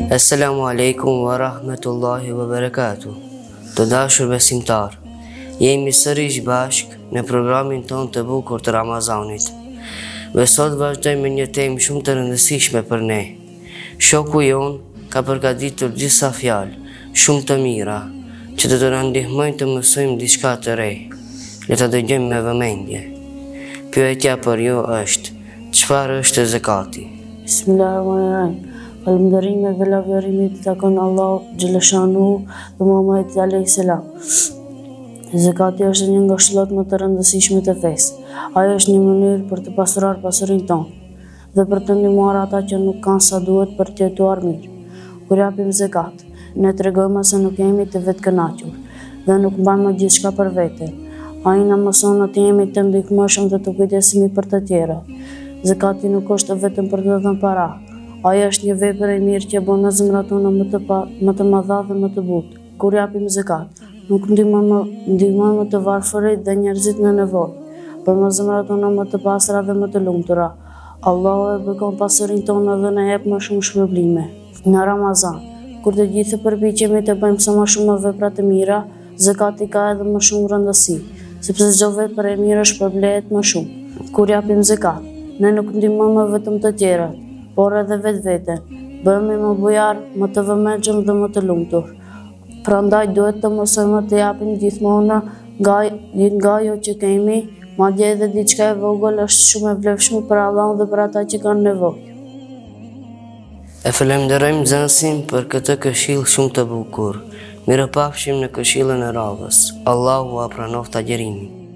Assalamu alaikum wa rahmetullahi wa barakatuh. Të dashur besimtar, jemi sërish bashk në programin ton të bukur të Ramazanit. Dhe sot vazhdojmë me një temë shumë të rëndësishme për ne. Shoku jon ka përgatitur disa fjalë shumë të mira që do të na ndihmojnë të mësojmë diçka të re. Le ta dëgjojmë me vëmendje. Pyetja për ju është: çfarë është zakati? Bismillahirrahmanirrahim. Falëndërimi dhe lavdërimi të takon Allahu xhaleshanu dhe Muhamedit alayhis salam. Zakati është një nga shtyllat më të rëndësishme të fesë. Ajo është një mënyrë për të pasuruar pasurinë tonë dhe për të ndihmuar ata që nuk kanë sa duhet për të jetuar mirë. Kur japim zakat, ne tregojmë se nuk jemi të vetkënaqur dhe nuk mbajmë gjithçka për vete. Ai na mëson të jemi të ndihmshëm dhe të kujdesemi për të tjerët. Zakati nuk është vetëm për të dhënë para. Ajo është një vepër e mirë që bën në zemrat tona më të mëdha dhe më të butë. Kur japim zakat, nuk ndihmojmë të varfërit dhe njerëzit në nevojë, por në zemrat tona më të pastra dhe më të lumtura. Allahu e bekon pasurinë tonë dhe na jep më shumë shpërblime. Në Ramazan, kur të gjithë përpiqemi të bëjmë sa më shumë vepra të mira, zakati ka edhe më shumë rëndësi, sepse çdo vepër e mirë shpërblehet më shumë. Kur japim zakat, ne nuk ndihmojmë vetëm të tjerët, por edhe vetveten. Bëhemi më bujar, më të vëmendshëm dhe më të lumtur. Prandaj duhet të mësojmë të japim gjithmonë nga ajo që kemi, madje edhe diçka e vogël është shumë e vlefshme për Allahun dhe për ata që kanë nevojë. E falenderojmë nxënësin për këtë këshill shumë të bukur. Mirëpafshim në këshillën e radhës. Allahu a pranoft agjerimin.